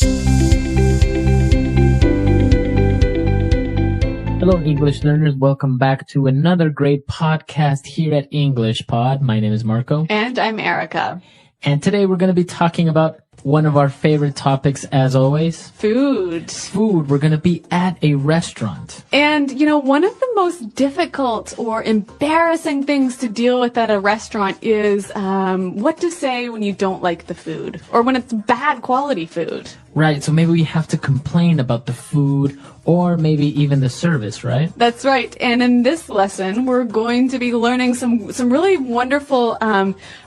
Hello, English learners. Welcome back to another great podcast here at English Pod. My name is Marco. And I'm Erica. And today we're going to be talking about one of our favorite topics, as always. Food. We're going to be at a restaurant. And, one of the most difficult or embarrassing things to deal with at a restaurant is what to say when you don't like the food or when it's bad quality food. Right, so maybe we have to complain about the food or maybe even the service, right? That's right. And in this lesson, we're going to be learning some really wonderful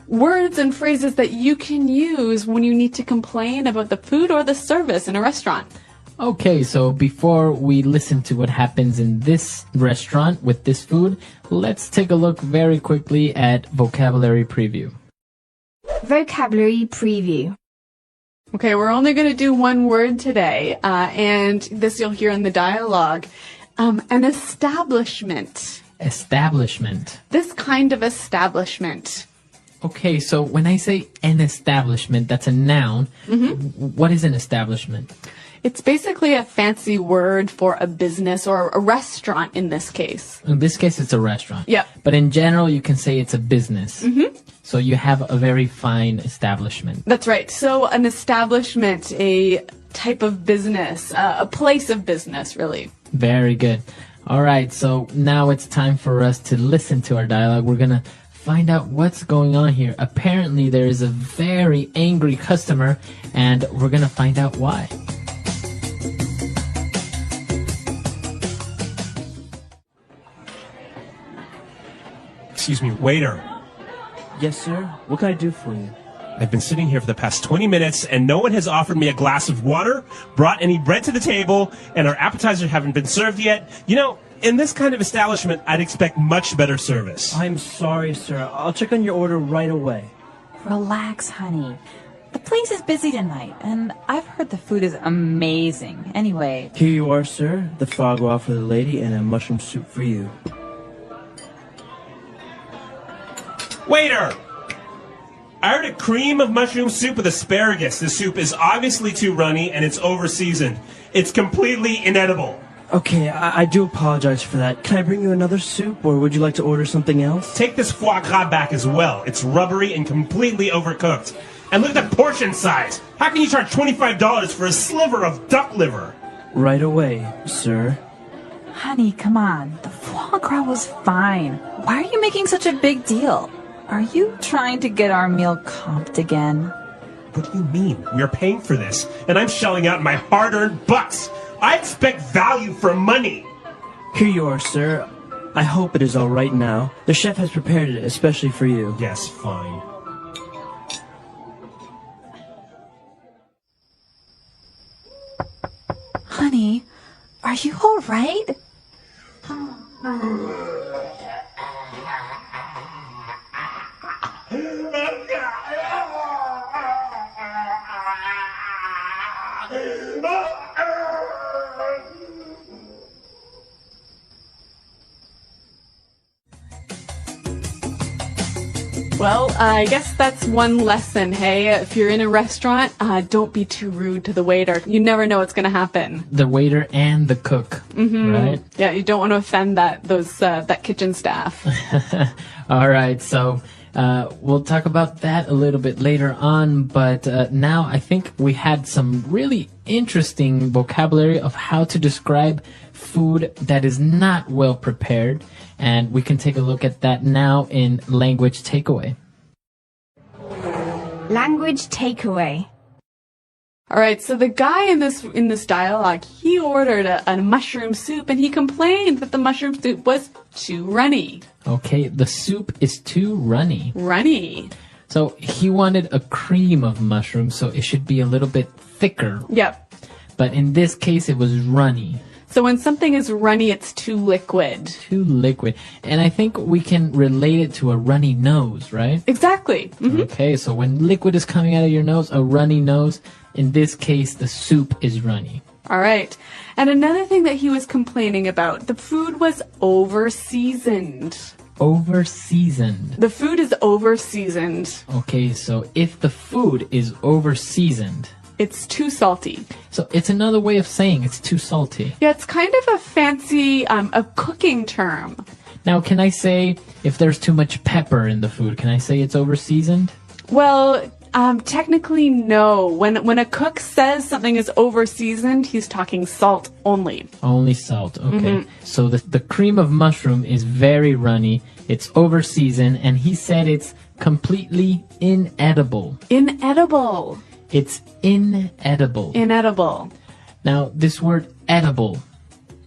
words and phrases that you can use when you need to complain about the food or the service in a restaurant. Okay, so before we listen to what happens in this restaurant with this food, let's take a look very quickly at vocabulary preview. Vocabulary preview. Okay, we're only going to do one word today, and this you'll hear in the dialogue. An establishment. Establishment. This kind of establishment. Okay, so when I say an establishment, that's a noun. What is an establishment? It's basically a fancy word for a business or a restaurant in this case. In this case, it's a restaurant. Yep. But in general, you can say it's a business. So you have a very fine establishment. That's right. So an establishment, a type of business, a place of business, really. Very good. All right, so now it's time for us to listen to our dialogue. We're going to find out what's going on here. Apparently, there is a very angry customer, and we're going to find out why. Excuse me, waiter. Yes, sir. What can I do for you? I've been sitting here for the past 20 minutes, and no one has offered me a glass of water, brought any bread to the table, and our appetizers haven't been served yet. In this kind of establishment, I'd expect much better service. I'm sorry, sir. I'll check on your order right away. Relax, honey. The place is busy tonight, and I've heard the food is amazing. Anyway. Here you are, sir. The foie gras for the lady and a mushroom soup for you. Waiter! I ordered a cream of mushroom soup with asparagus. The soup is obviously too runny, and it's over-seasoned. It's completely inedible. Okay, I do apologize for that. Can I bring you another soup, or would you like to order something else? Take this foie gras back as well. It's rubbery and completely overcooked. And look at the portion size. How can you charge $25 for a sliver of duck liver? Right away, sir. Honey, come on. The foie gras was fine. Why are you making such a big deal? Are you trying to get our meal comped again? What do you mean? We are paying for this, and I'm shelling out my hard-earned bucks. I expect value for money. Here you are, sir. I hope it is all right now. The chef has prepared it especially for you. Yes, fine. Honey, are you all right? Well, I guess that's one lesson, hey? If you're in a restaurant, don't be too rude to the waiter. You never know what's going to happen. The waiter and the cook, right? Yeah, you don't want to offend that kitchen staff. All right, so we'll talk about that a little bit later on, but now I think we had some really interesting vocabulary of how to describe food that is not well prepared, and we can take a look at that now in language takeaway. Language takeaway. All right, so the guy in this dialogue, he ordered a mushroom soup, and he complained that the mushroom soup was too runny. Okay, the soup is too runny. Runny. So he wanted a cream of mushrooms, so it should be a little bit thicker. Yep. But in this case, it was runny. So when something is runny, it's too liquid. Too liquid. And I think we can relate it to a runny nose, right? Exactly. Mm-hmm. Okay, so when liquid is coming out of your nose, a runny nose, in this case, the soup is runny. All right. And another thing that he was complaining about, the food was over-seasoned. Over-seasoned. The food is over-seasoned. Okay, so if the food is over-seasoned, It's too salty. So it's another way of saying it's too salty. Yeah, it's kind of a fancy, a cooking term. Now, can I say if there's too much pepper in the food, can I say it's over-seasoned? Well, technically, no. When a cook says something is over-seasoned, he's talking salt only. Only salt, okay. So the cream of mushroom is very runny, it's over-seasoned, and he said it's completely inedible. Inedible. It's inedible. Inedible. Now, this word edible,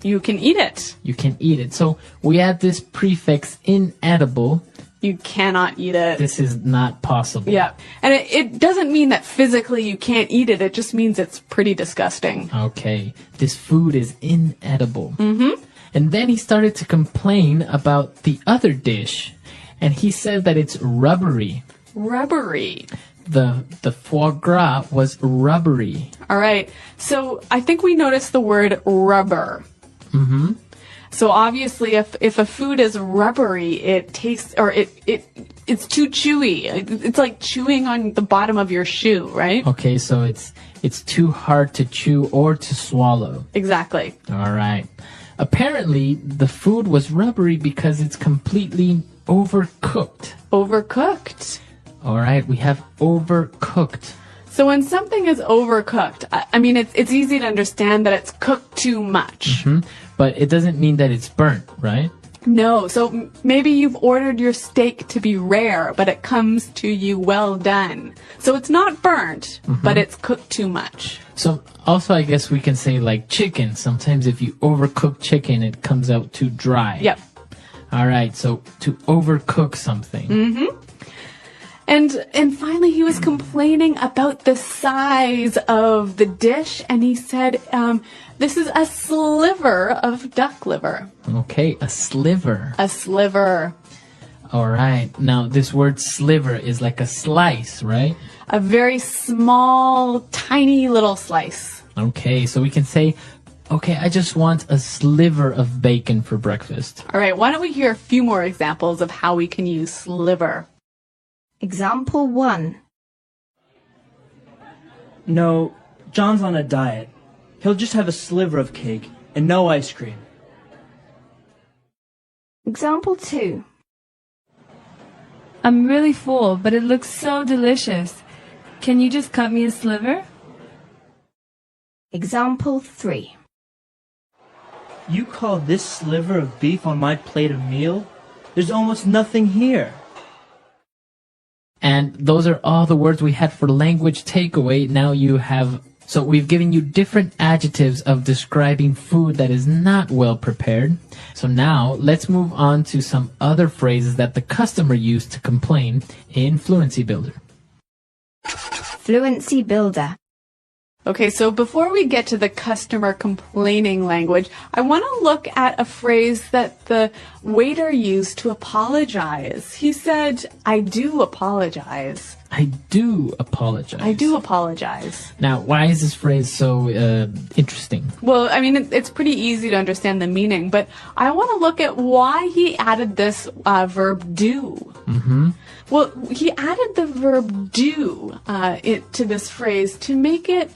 You can eat it. you can eat it. So we add this prefix inedible. You cannot eat it. This is not possible. Yeah. And it doesn't mean that physically you can't eat it. It just means it's pretty disgusting. Okay, this food is inedible. And then he started to complain about the other dish, and he said that it's rubbery. Rubbery. The foie gras was rubbery. All right. So I think we noticed the word rubber. So obviously, if a food is rubbery, it tastes, or it's too chewy. It's like chewing on the bottom of your shoe, right? Okay, so it's too hard to chew or to swallow. Exactly. All right. Apparently, the food was rubbery because it's completely overcooked. Overcooked. All right, we have overcooked. So when something is overcooked, I mean, it's easy to understand that it's cooked too much. But it doesn't mean that it's burnt, right? No. So maybe you've ordered your steak to be rare, but it comes to you well done. So it's not burnt, but it's cooked too much. So also, I guess we can say like chicken. Sometimes if you overcook chicken, it comes out too dry. Yep. All right, so to overcook something. And finally, he was complaining about the size of the dish, and he said, this is a sliver of duck liver. Okay, a sliver. A sliver. All right. Now, this word sliver is like a slice, right? A very small, tiny little slice. Okay, so we can say, okay, I just want a sliver of bacon for breakfast. All right, why don't we hear a few more examples of how we can use sliver? Example 1. No, John's on a diet. He'll just have a sliver of cake and no ice cream. Example 2. I'm really full, but it looks so delicious. Can you just cut me a sliver? Example 3. You call this sliver of beef on my plate a meal? There's almost nothing here. And those are all the words we had for language takeaway. Now you have, so we've given you different adjectives of describing food that is not well prepared. So now let's move on to some other phrases that the customer used to complain in Fluency Builder. Fluency Builder. Okay, so before we get to the customer complaining language, I want to look at a phrase that the waiter used to apologize. He said, I do apologize. I do apologize. I do apologize. Now, why is this phrase so interesting? Well, I mean, it's pretty easy to understand the meaning, but I want to look at why he added this verb do. Well, he added the verb do to this phrase to make it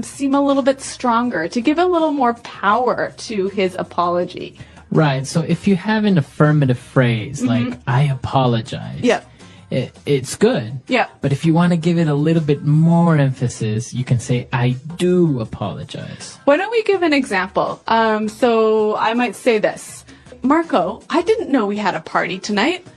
seem a little bit stronger, to give a little more power to his apology. Right, so if you have an affirmative phrase like, I apologize. Yeah. It's good. Yeah. But if you want to give it a little bit more emphasis, you can say, I do apologize. Why don't we give an example? So I might say this. Marco, I didn't know we had a party tonight.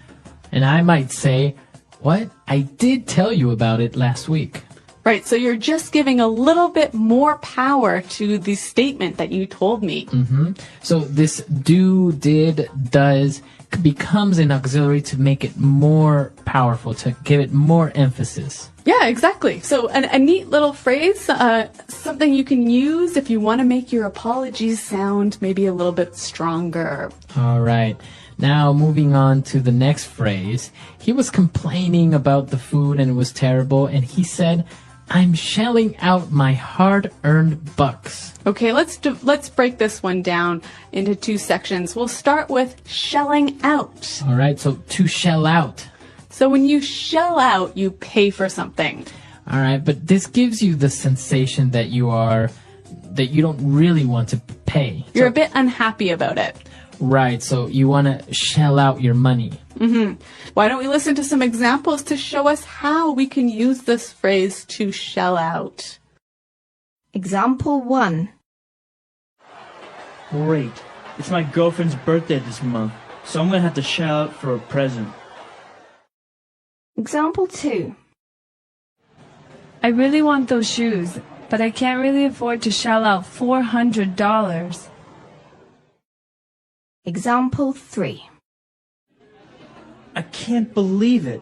And I might say, what? I did tell you about it last week. Right, so you're just giving a little bit more power to the statement that you told me. So this do, did, does becomes an auxiliary to make it more powerful, to give it more emphasis. Yeah, exactly. So a neat little phrase, something you can use if you want to make your apologies sound maybe a little bit stronger. All right. Now, moving on to the next phrase. He was complaining about the food and it was terrible, and he said, I'm shelling out my hard-earned bucks. Okay, let's break this one down into two sections. We'll start with shelling out. All right, so to shell out. So when you shell out, you pay for something. All right, but this gives you the sensation that you don't really want to pay. You're a bit unhappy about it. Right, so you want to shell out your money. Why don't we listen to some examples to show us how we can use this phrase to shell out? Example 1. Great. It's my girlfriend's birthday this month, so I'm gonna have to shell out for a present. Example 2. I really want those shoes, but I can't really afford to shell out $400. Example 3. I can't believe it.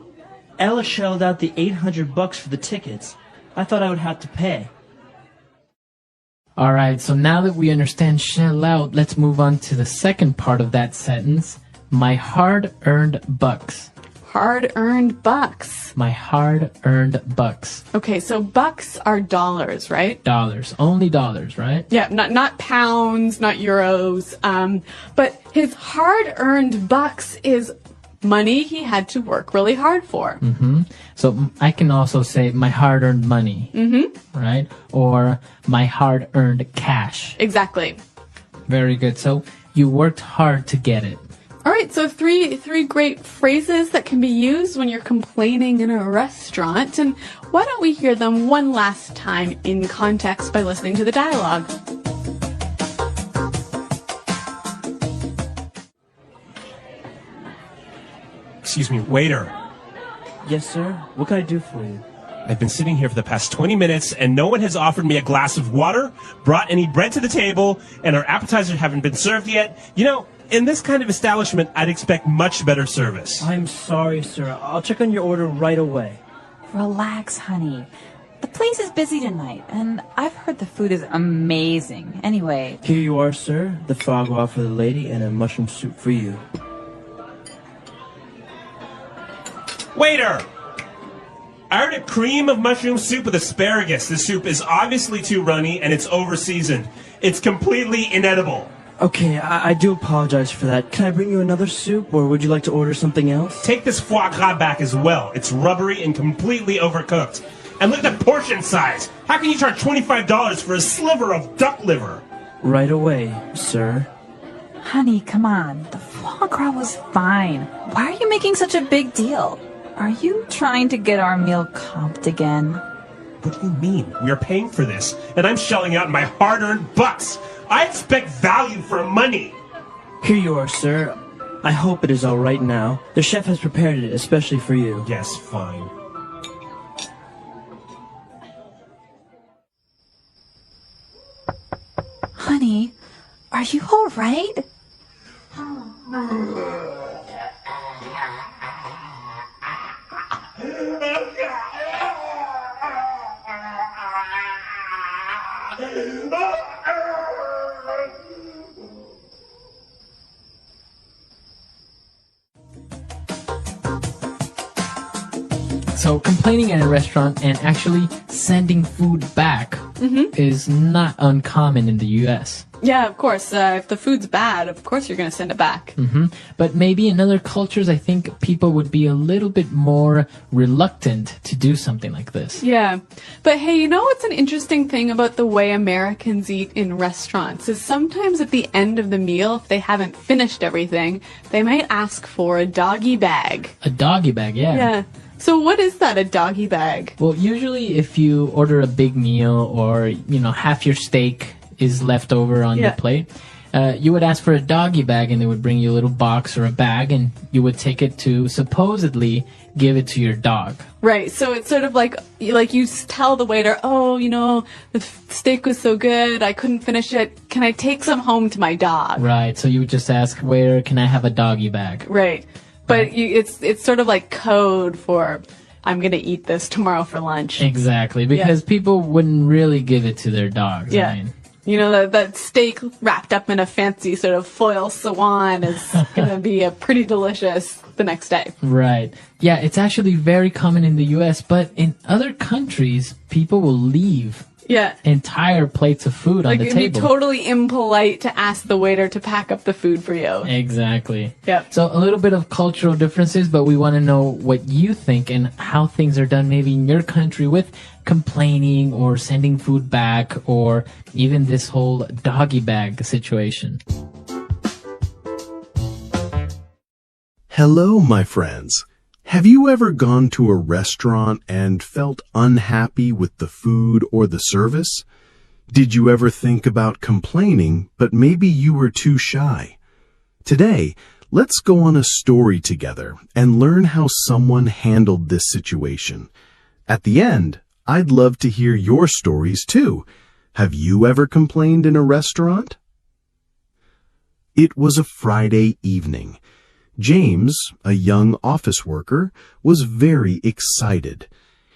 Ella shelled out the $800 for the tickets. I thought I would have to pay. All right, so now that we understand shell out, let's move on to the second part of that sentence. My hard-earned bucks. Hard-earned bucks. My hard-earned bucks. Okay, so bucks are dollars, right? Dollars. Only dollars, right? Yeah, not pounds, not euros. But his hard-earned bucks is money he had to work really hard for. So I can also say my hard-earned money, right? Or my hard-earned cash. Exactly. Very good. So you worked hard to get it. All right, so three great phrases that can be used when you're complaining in a restaurant. And why don't we hear them one last time in context by listening to the dialogue? Excuse me, waiter. Yes, sir? What can I do for you? I've been sitting here for the past 20 minutes and no one has offered me a glass of water, brought any bread to the table, and our appetizers haven't been served yet. You know, in this kind of establishment, I'd expect much better service. I'm sorry, sir. I'll check on your order right away. Relax, honey. The place is busy tonight, and I've heard the food is amazing. Anyway, Here you are, sir. The foie gras for the lady and a mushroom soup for you. Waiter! I ordered a cream of mushroom soup with asparagus. This soup is obviously too runny and it's over-seasoned. It's completely inedible. Okay, I do apologize for that. Can I bring you another soup, or would you like to order something else? Take this foie gras back as well. It's rubbery and completely overcooked. And look at the portion size. How can you charge $25 for a sliver of duck liver? Right away, sir. honey, come on. The foie gras was fine. Why are you making such a big deal? Are you trying to get our meal comped again? What do you mean? We are paying for this, and I'm shelling out my hard-earned bucks. I expect value for money. Here you are, sir. I hope it is all right now. The chef has prepared it especially for you. Yes, fine. Honey, are you all right? So complaining at a restaurant and actually sending food back is not uncommon in the U.S. Yeah, of course. If the food's bad, of course you're going to send it back. But maybe in other cultures, I think people would be a little bit more reluctant to do something like this. Yeah. But hey, you know what's an interesting thing about the way Americans eat in restaurants is sometimes at the end of the meal, if they haven't finished everything, they might ask for a doggy bag. A doggy bag, yeah. Yeah. So what is that, a doggy bag? Well, usually if you order a big meal or, you know, half your steak is left over on the plate, you would ask for a doggy bag and they would bring you a little box or a bag and you would take it to supposedly give it to your dog. Right. So it's sort of like you tell the waiter, oh, you know, the steak was so good, I couldn't finish it. Can I take some home to my dog? Right. So you would just ask, waiter, can I have a doggy bag? Right. But it's sort of like code for, I'm going to eat this tomorrow for lunch. Exactly. Because people wouldn't really give it to their dogs. Yeah. I mean, you know, that steak wrapped up in a fancy sort of foil swan is going to be pretty delicious the next day. right. Yeah, it's actually very common in the U.S., but in other countries, people will leave Yeah. entire plates of food on Like, the it'd be table. totally impolite to ask the waiter to pack up the food for you. Exactly. Yep. So a little bit of cultural differences, but we want to know what you think and how things are done maybe in your country with complaining or sending food back or even this whole doggy bag situation. Hello, my friends. Have you ever gone to a restaurant and felt unhappy with the food or the service? Did you ever think about complaining, but maybe you were too shy? Today, let's go on a story together and learn how someone handled this situation. At the end, I'd love to hear your stories too. Have you ever complained in a restaurant? It was a Friday evening. James, a young office worker, was very excited.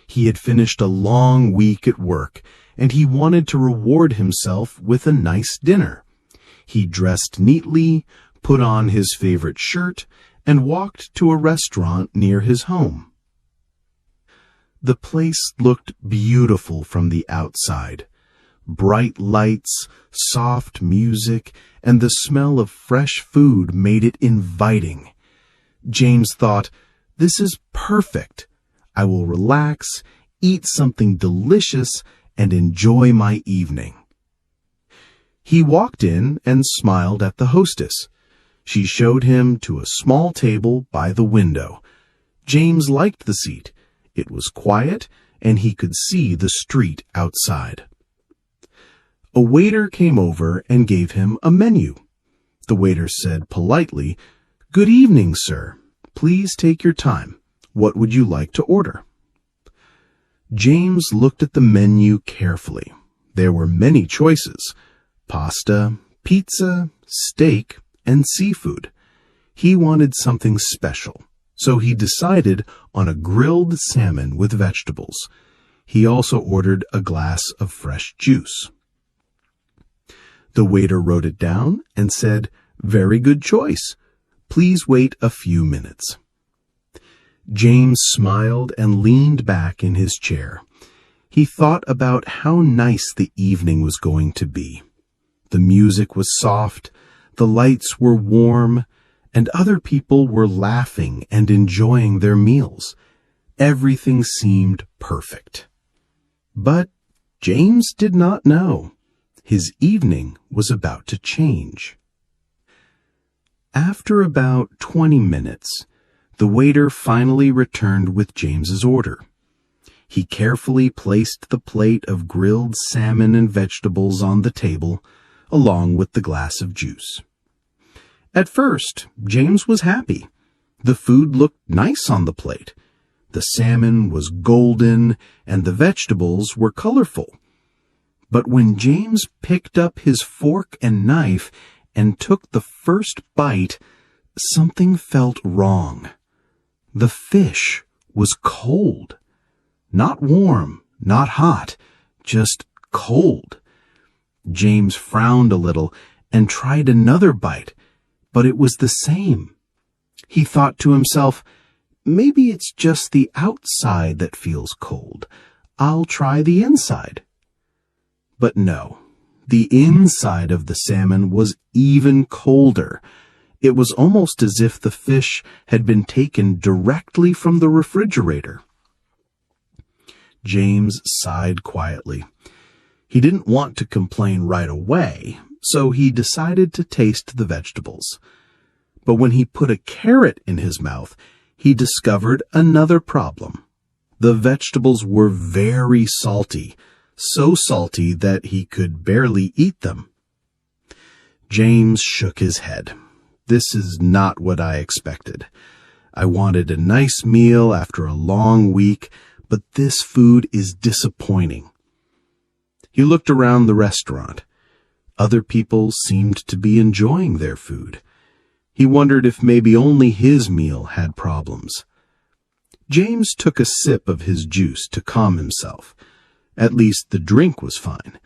He had finished a long week at work, and he wanted to reward himself with a nice dinner. He dressed neatly, put on his favorite shirt, and walked to a restaurant near his home. The place looked beautiful from the outside. Bright lights, soft music, and the smell of fresh food made it inviting. James thought, "This is perfect. I will relax, eat something delicious, and enjoy my evening." He walked in and smiled at the hostess. She showed him to a small table by the window. James liked the seat. It was quiet, and he could see the street outside. A waiter came over and gave him a menu. The waiter said politely, "Good evening, sir. Please take your time. What would you like to order?" James looked at the menu carefully. There were many choices: pasta, pizza, steak, and seafood. He wanted something special, so he decided on a grilled salmon with vegetables. He also ordered a glass of fresh juice. The waiter wrote it down and said, "Very good choice. Please wait a few minutes." James smiled and leaned back in his chair. He thought about how nice the evening was going to be. The music was soft, the lights were warm, and other people were laughing and enjoying their meals. Everything seemed perfect. But James did not know. His evening was about to change. After about 20 minutes, the waiter finally returned with James's order. He carefully placed the plate of grilled salmon and vegetables on the table, along with the glass of juice. At first, James was happy. The food looked nice on the plate. The salmon was golden, and the vegetables were colorful. But when James picked up his fork and knife and took the first bite, something felt wrong. The fish was cold. Not warm, not hot, just cold. James frowned a little and tried another bite, but it was the same. He thought to himself, "Maybe it's just the outside that feels cold. I'll try the inside." But no, the inside of the salmon was even colder. It was almost as if the fish had been taken directly from the refrigerator. James sighed quietly. He didn't want to complain right away, so he decided to taste the vegetables. But when he put a carrot in his mouth, he discovered another problem. The vegetables were very salty, so salty that he could barely eat them. James shook his head. "This is not what I expected. I wanted a nice meal after a long week, but this food is disappointing." He looked around the restaurant. Other people seemed to be enjoying their food. He wondered if maybe only his meal had problems. James took a sip of his juice to calm himself. At least the drink was fine.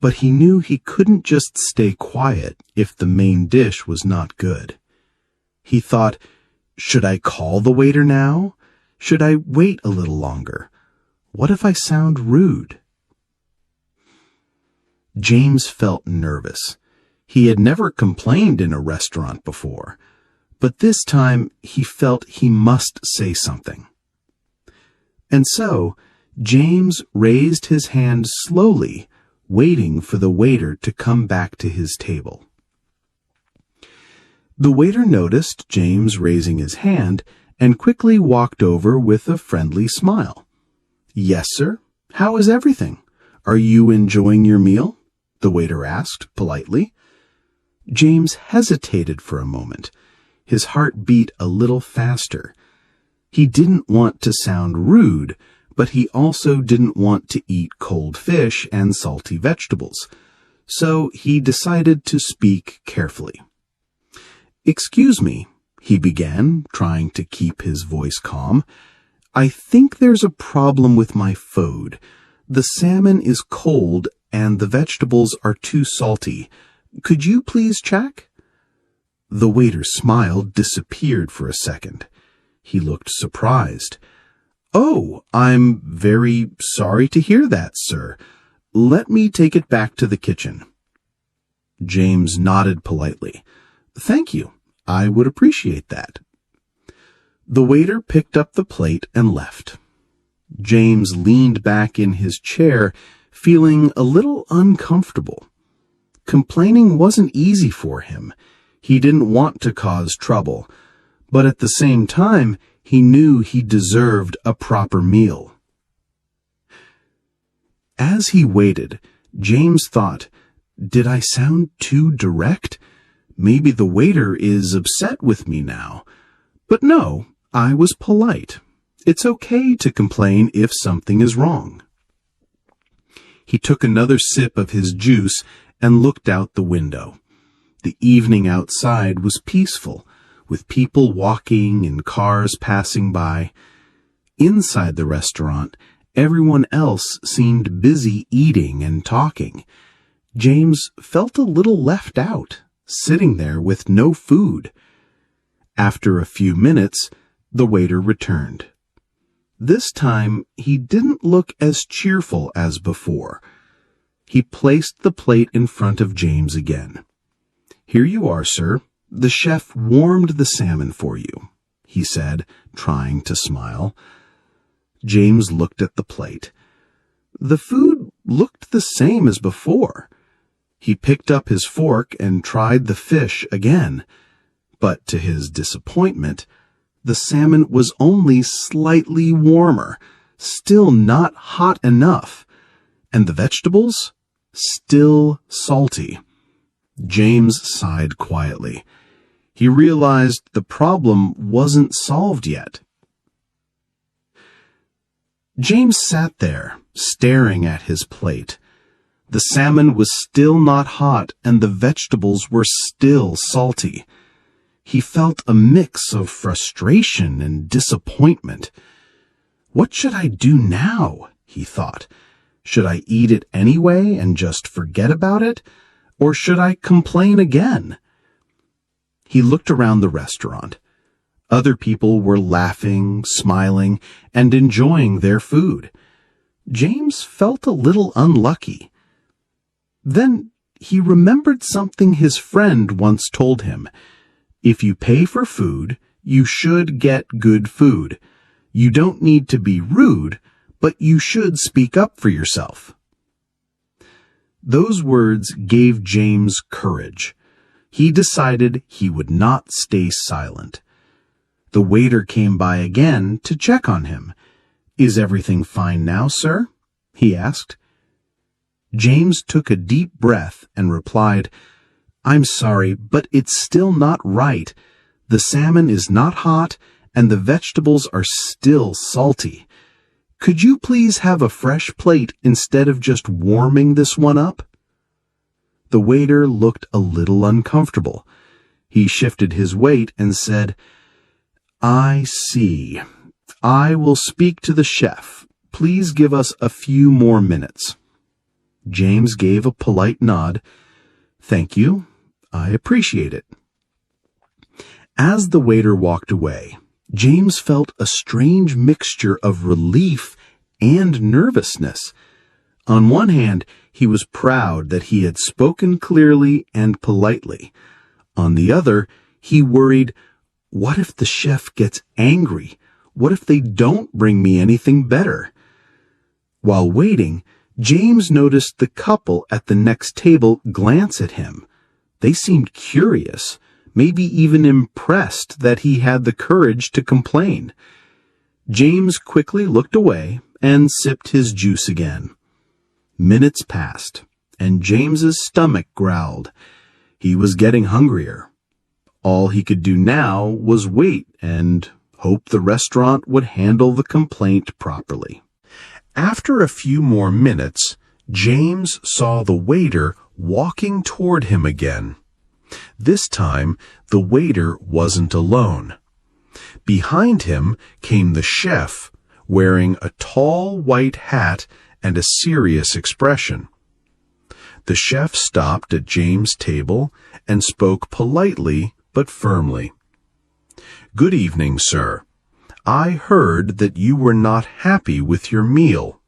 But he knew he couldn't just stay quiet if the main dish was not good. He thought, "Should I call the waiter now? Should I wait a little longer? What if I sound rude?" James felt nervous. He had never complained in a restaurant before, but this time he felt he must say something. And so, James raised his hand slowly, waiting for the waiter to come back to his table. The waiter noticed James raising his hand and quickly walked over with a friendly smile. "Yes, sir. How is everything? Are you enjoying your meal?" the waiter asked politely. James hesitated for a moment. His heart beat a little faster. He didn't want to sound rude, but he also didn't want to eat cold fish and salty vegetables. So he decided to speak carefully. "Excuse me," he began, trying to keep his voice calm. "I think there's a problem with my food. The salmon is cold and the vegetables are too salty. Could you please check?" The waiter's smile disappeared for a second. He looked surprised. "Oh, I'm very sorry to hear that, sir. Let me take it back to the kitchen." James nodded politely. "Thank you. I would appreciate that." The waiter picked up the plate and left. James leaned back in his chair, feeling a little uncomfortable. Complaining wasn't easy for him. He didn't want to cause trouble, but at the same time, he knew he deserved a proper meal. As he waited, James thought, "Did I sound too direct? Maybe the waiter is upset with me now." But no, I was polite. It's okay to complain if something is wrong. He took another sip of his juice and looked out the window. The evening outside was peaceful, with people walking and cars passing by. Inside the restaurant, everyone else seemed busy eating and talking. James felt a little left out, sitting there with no food. After a few minutes, the waiter returned. This time, he didn't look as cheerful as before. He placed the plate in front of James again. "Here you are, sir. The chef warmed the salmon for you," he said, trying to smile. James looked at the plate. The food looked the same as before. He picked up his fork and tried the fish again, but to his disappointment, the salmon was only slightly warmer, still not hot enough, and the vegetables still salty. James sighed quietly. He realized the problem wasn't solved yet. James sat there, staring at his plate. The salmon was still not hot, and the vegetables were still salty. He felt a mix of frustration and disappointment. "What should I do now?" he thought. "Should I eat it anyway and just forget about it? Or should I complain again?" He looked around the restaurant. Other people were laughing, smiling, and enjoying their food. James felt a little unlucky. Then he remembered something his friend once told him. If you pay for food, you should get good food. You don't need to be rude, but you should speak up for yourself. Those words gave James courage. He decided he would not stay silent. The waiter came by again to check on him. "Is everything fine now, sir?" he asked. James took a deep breath and replied, "I'm sorry, but it's still not right. The salmon is not hot, and the vegetables are still salty. Could you please have a fresh plate instead of just warming this one up?" The waiter looked a little uncomfortable. He shifted his weight and said, "I see. I will speak to the chef. Please give us a few more minutes." James gave a polite nod. "Thank you. I appreciate it." As the waiter walked away, James felt a strange mixture of relief and nervousness. On one hand, he was proud that he had spoken clearly and politely. On the other, he worried, what if the chef gets angry? What if they don't bring me anything better? While waiting, James noticed the couple at the next table glance at him. They seemed curious, maybe even impressed that he had the courage to complain. James quickly looked away and sipped his juice again. Minutes passed, and James's stomach growled. He was getting hungrier. All he could do now was wait and hope the restaurant would handle the complaint properly. After a few more minutes, James saw the waiter walking toward him again. This time, the waiter wasn't alone. Behind him came the chef, wearing a tall white hat and a serious expression. The chef stopped at James' table and spoke politely but firmly. "Good evening, sir. I heard that you were not happy with your meal.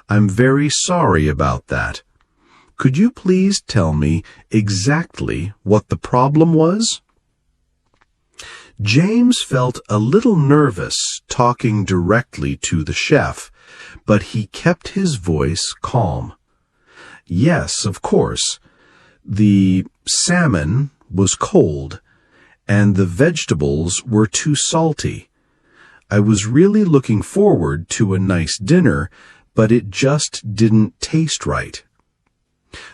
I'm very sorry about that. Could you please tell me exactly what the problem was?" James felt a little nervous talking directly to the chef, but he kept his voice calm. "Yes, of course. The salmon was cold, and the vegetables were too salty. I was really looking forward to a nice dinner, but it just didn't taste right."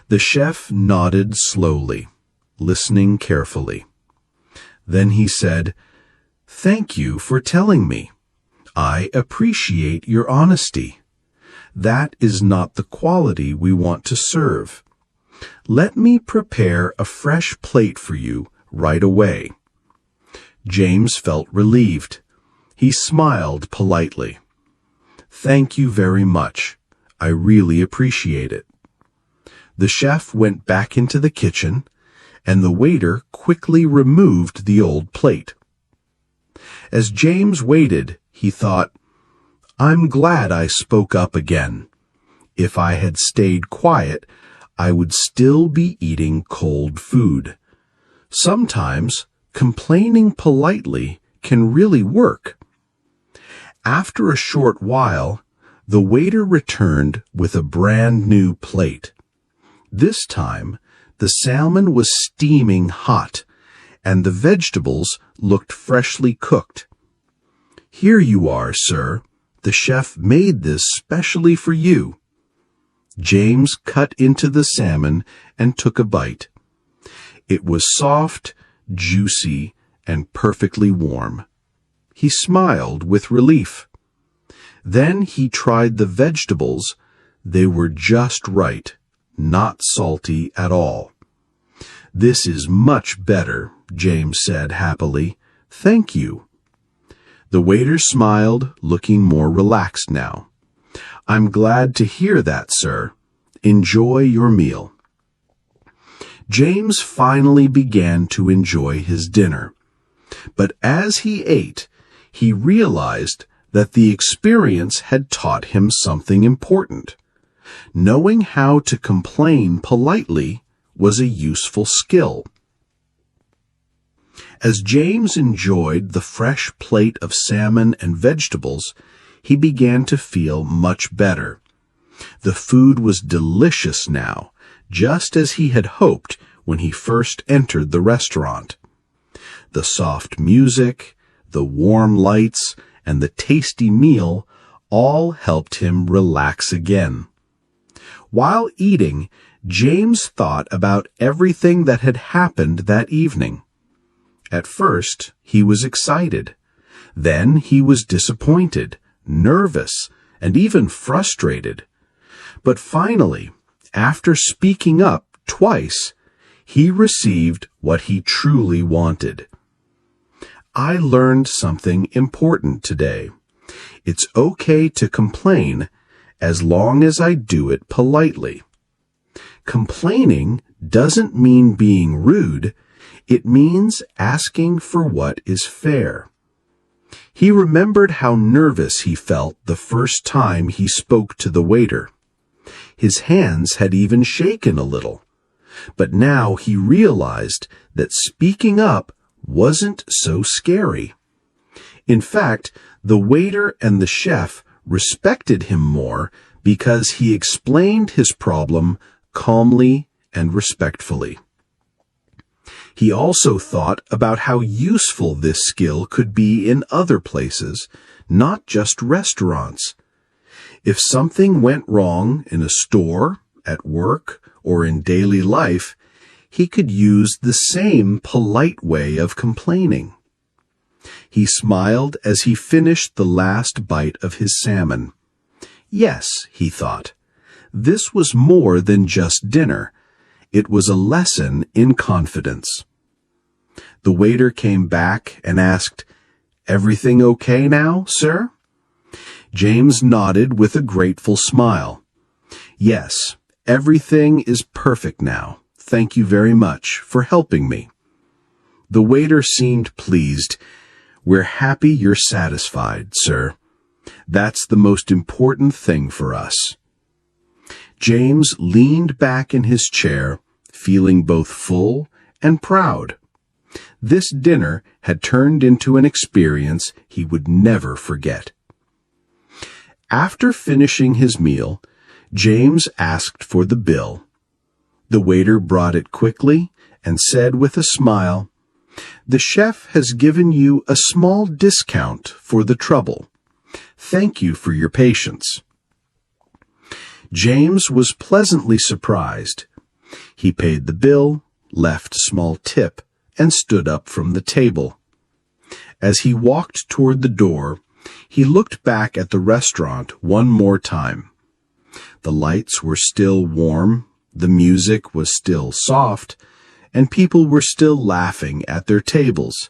The chef nodded slowly, listening carefully. Then he said, "Thank you for telling me. I appreciate your honesty. That is not the quality we want to serve. Let me prepare a fresh plate for you right away." James felt relieved. He smiled politely. "Thank you very much. I really appreciate it." The chef went back into the kitchen, and the waiter quickly removed the old plate. As James waited, he thought, "I'm glad I spoke up again. If I had stayed quiet, I would still be eating cold food. Sometimes complaining politely can really work." After a short while, the waiter returned with a brand new plate. This time, the salmon was steaming hot, and the vegetables looked freshly cooked. "Here you are, sir. The chef made this specially for you." James cut into the salmon and took a bite. It was soft, juicy, and perfectly warm. He smiled with relief. Then he tried the vegetables. They were just right, not salty at all. "This is much better," James said happily. "Thank you." The waiter smiled, looking more relaxed now. "I'm glad to hear that, sir. Enjoy your meal." James finally began to enjoy his dinner. But as he ate, he realized that the experience had taught him something important. Knowing how to complain politely was a useful skill. As James enjoyed the fresh plate of salmon and vegetables, he began to feel much better. The food was delicious now, just as he had hoped when he first entered the restaurant. The soft music, the warm lights, and the tasty meal all helped him relax again. While eating, James thought about everything that had happened that evening. At first, he was excited. Then he was disappointed, nervous, and even frustrated. But finally, after speaking up twice, he received what he truly wanted. "I learned something important today. It's okay to complain as long as I do it politely. Complaining doesn't mean being rude. It means asking for what is fair." He remembered how nervous he felt the first time he spoke to the waiter. His hands had even shaken a little. But now he realized that speaking up wasn't so scary. In fact, the waiter and the chef respected him more because he explained his problem calmly and respectfully. He also thought about how useful this skill could be in other places, not just restaurants. If something went wrong in a store, at work, or in daily life, he could use the same polite way of complaining. He smiled as he finished the last bite of his salmon. Yes, he thought, this was more than just dinner. It was a lesson in confidence. The waiter came back and asked, "Everything okay now, sir?" James nodded with a grateful smile. "Yes, everything is perfect now. Thank you very much for helping me." The waiter seemed pleased. "We're happy you're satisfied, sir. That's the most important thing for us." James leaned back in his chair, feeling both full and proud. This dinner had turned into an experience he would never forget. After finishing his meal, James asked for the bill. The waiter brought it quickly and said with a smile, "The chef has given you a small discount for the trouble. Thank you for your patience." James was pleasantly surprised. He paid the bill, left a small tip, and stood up from the table. As he walked toward the door, he looked back at the restaurant one more time. The lights were still warm, the music was still soft, and people were still laughing at their tables.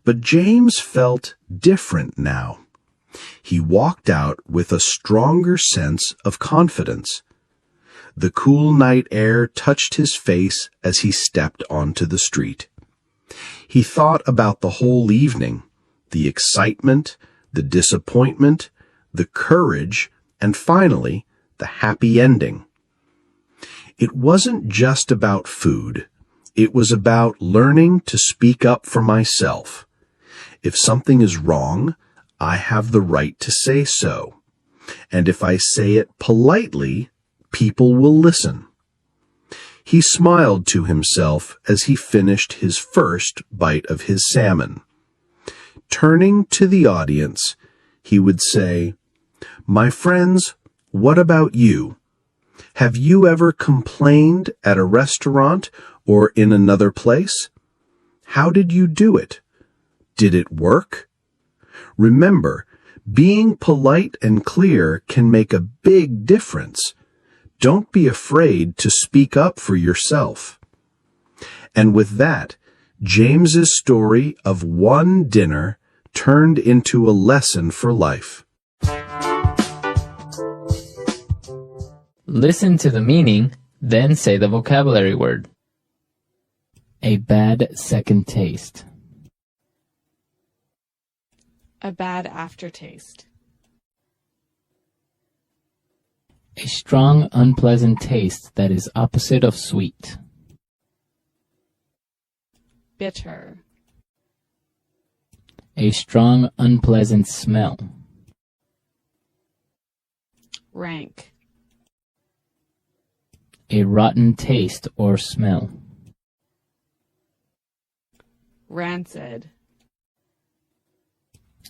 But James felt different now. He walked out with a stronger sense of confidence. The cool night air touched his face as he stepped onto the street. He thought about the whole evening, the excitement, the disappointment, the courage, and finally, the happy ending. It wasn't just about food. It was about learning to speak up for myself. If something is wrong, I have the right to say so. And if I say it politely, people will listen. He smiled to himself as he finished his first bite of his salmon. Turning to the audience, he would say, "My friends, what about you? Have you ever complained at a restaurant or in another place? How did you do it? Did it work?" Remember, being polite and clear can make a big difference. Don't be afraid to speak up for yourself. And with that, James's story of one dinner turned into a lesson for life. Listen to the meaning, then say the vocabulary word. A bad second taste. A bad aftertaste. A strong, unpleasant taste that is opposite of sweet. Bitter. A strong, unpleasant smell. Rank. A rotten taste or smell. Rancid.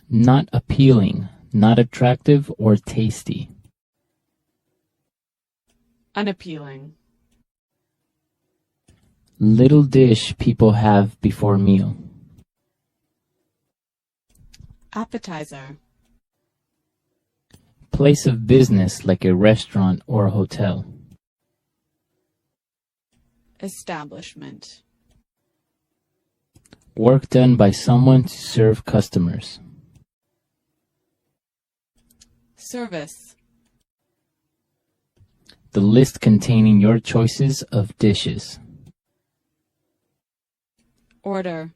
Not appealing, not attractive or tasty. Unappealing. Little dish people have before meal. Appetizer. Place of business like a restaurant or hotel. Establishment. Work done by someone to serve customers. Service. The list containing your choices of dishes. Order.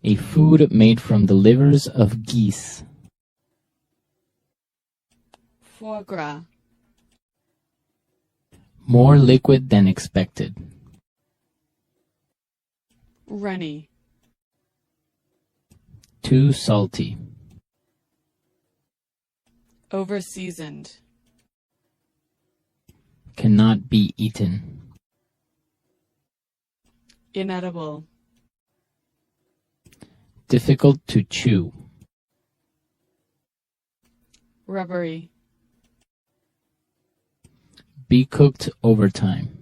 A food made from the livers of geese. Foie gras. More liquid than expected. Runny. Too salty. Over-seasoned. Cannot be eaten. Inedible. Difficult to chew. Rubbery. Be cooked over time.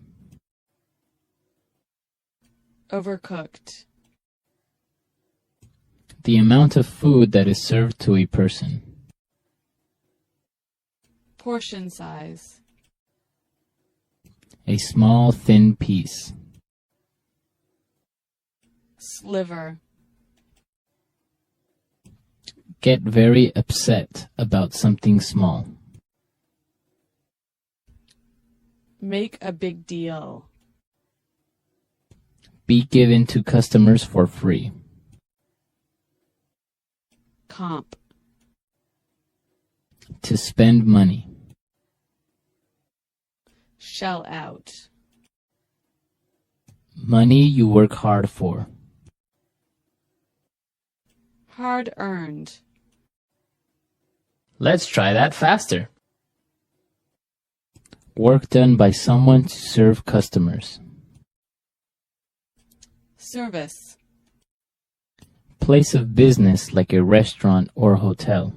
Overcooked. The amount of food that is served to a person. Portion size. A small, thin piece. Sliver. Get very upset about something small. Make a big deal. Be given to customers for free. Comp. To spend money. Shell out. Money you work hard for. Hard earned. Let's try that faster. Work done by someone to serve customers. Service. Place of business like a restaurant or hotel.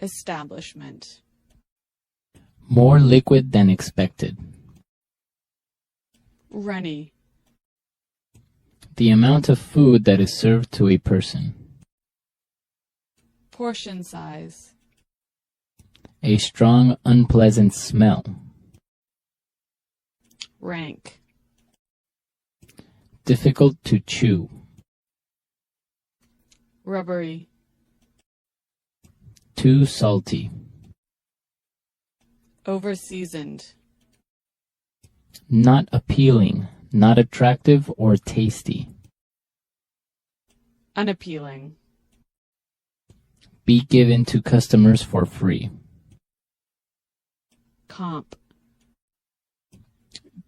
Establishment. More liquid than expected. Runny. The amount of food that is served to a person. Portion size. A strong, unpleasant smell. Rank. Difficult to chew. Rubbery. Too salty. Over-seasoned. Not appealing, not attractive or tasty. Unappealing. Be given to customers for free. Comp.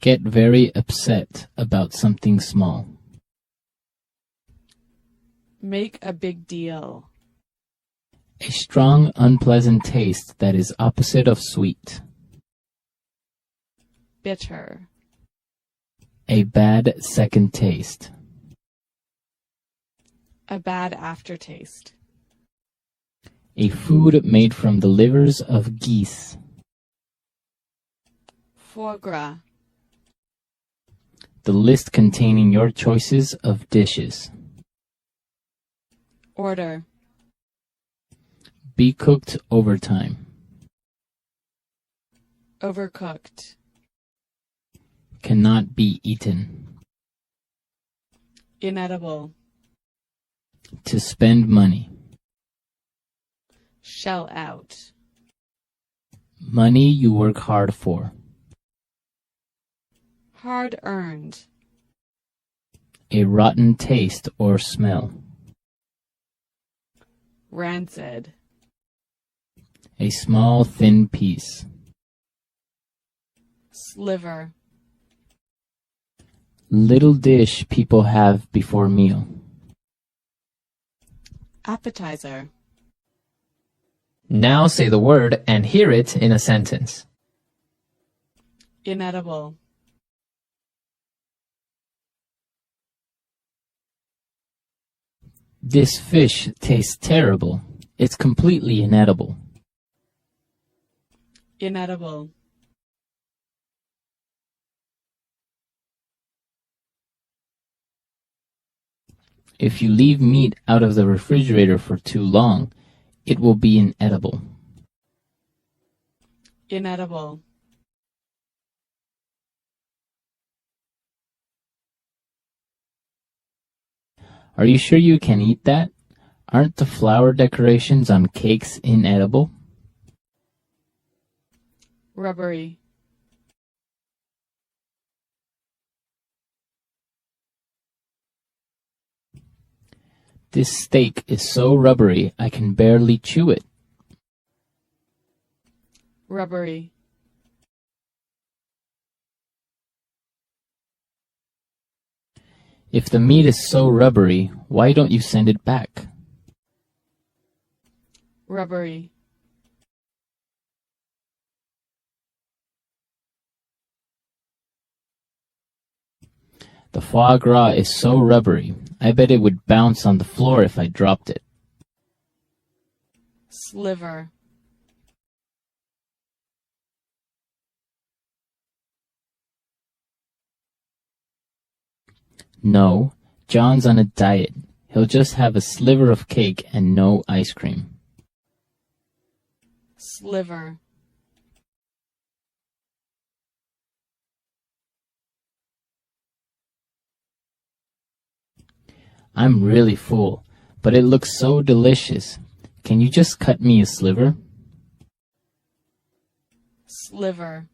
Get very upset about something small. Make a big deal. A strong, unpleasant taste that is opposite of sweet. Bitter. A bad second taste. A bad aftertaste. A food made from the livers of geese. Foie gras. The list containing your choices of dishes. Order. Be cooked over time. Overcooked. Cannot be eaten. Inedible. To spend money. Shell out. Money you work hard for. Hard earned. A rotten taste or smell. Rancid. A small, thin piece. Sliver. Little dish people have before meal. Appetizer. Now say the word and hear it in a sentence. Inedible. This fish tastes terrible. It's completely inedible. Inedible. If you leave meat out of the refrigerator for too long, it will be inedible. Inedible. Are you sure you can eat that? Aren't the flower decorations on cakes inedible? Rubbery. This steak is so rubbery I can barely chew it. Rubbery. If the meat is so rubbery, why don't you send it back? Rubbery. The foie gras is so rubbery. I bet it would bounce on the floor if I dropped it. Sliver. No, John's on a diet. He'll just have a sliver of cake and no ice cream. Sliver. I'm really full, but it looks so delicious. Can you just cut me a sliver? Sliver.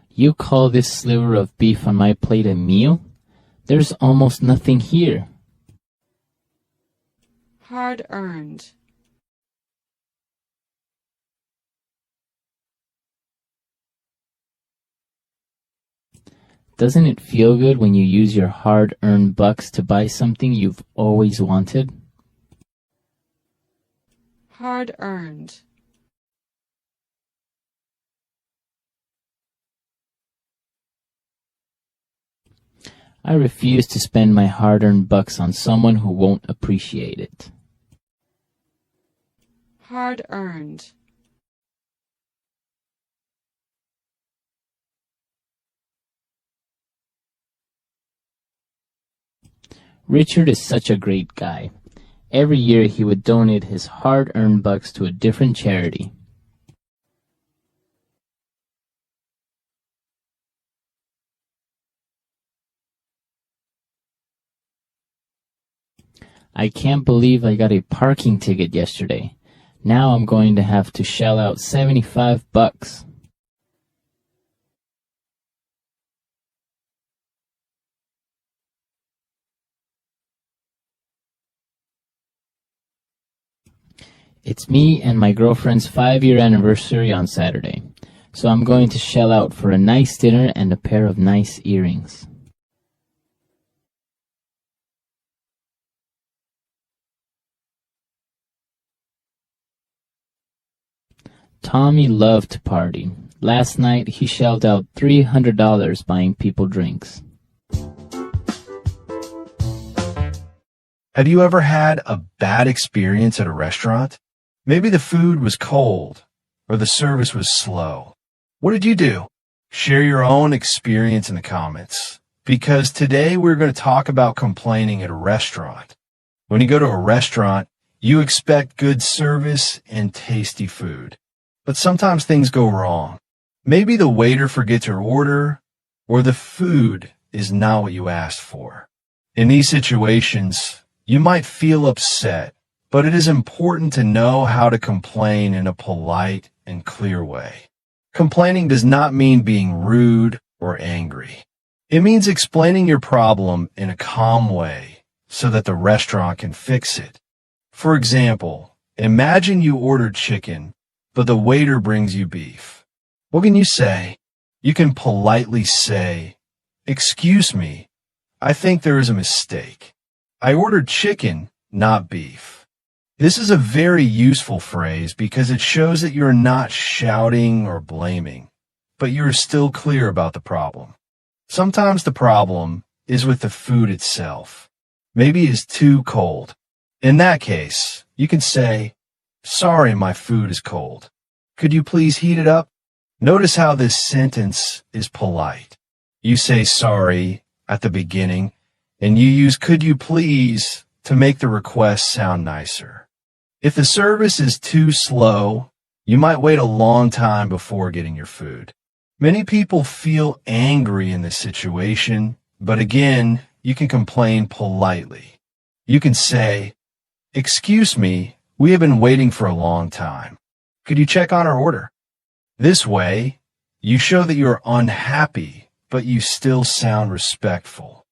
You call this sliver of beef on my plate a meal? There's almost nothing here. Hard-earned. Doesn't it feel good when you use your hard-earned bucks to buy something you've always wanted? Hard-earned. I refuse to spend my hard-earned bucks on someone who won't appreciate it. Hard-earned. Richard is such a great guy. Every year he would donate his hard-earned bucks to a different charity. I can't believe I got a parking ticket yesterday. Now I'm going to have to shell out 75 bucks. It's me and my girlfriend's 5-year anniversary on Saturday, so I'm going to shell out for a nice dinner and a pair of nice earrings. Tommy loved to party. Last night he shelled out $300 buying people drinks. Have you ever had a bad experience at a restaurant? Maybe the food was cold or the service was slow. What did you do? Share your own experience in the comments, because today we're going to talk about complaining at a restaurant. When you go to a restaurant, you expect good service and tasty food. But sometimes things go wrong. Maybe the waiter forgets your order, or the food is not what you asked for. In these situations, you might feel upset, but it is important to know how to complain in a polite and clear way. Complaining does not mean being rude or angry. It means explaining your problem in a calm way so that the restaurant can fix it. For example, imagine you ordered chicken, but the waiter brings you beef. What can you say? You can politely say, "Excuse me, I think there is a mistake. I ordered chicken, not beef." This is a very useful phrase because it shows that you're not shouting or blaming, but you're still clear about the problem. Sometimes the problem is with the food itself. Maybe it's too cold. In that case, you can say, "Sorry, my food is cold. Could you please heat it up?" Notice how this sentence is polite. You say sorry at the beginning, and you use "could you please" to make the request sound nicer. If the service is too slow, you might wait a long time before getting your food. Many people feel angry in this situation, but again, you can complain politely. You can say, "Excuse me, we have been waiting for a long time. Could you check on our order?" This way, you show that you're unhappy, but you still sound respectful.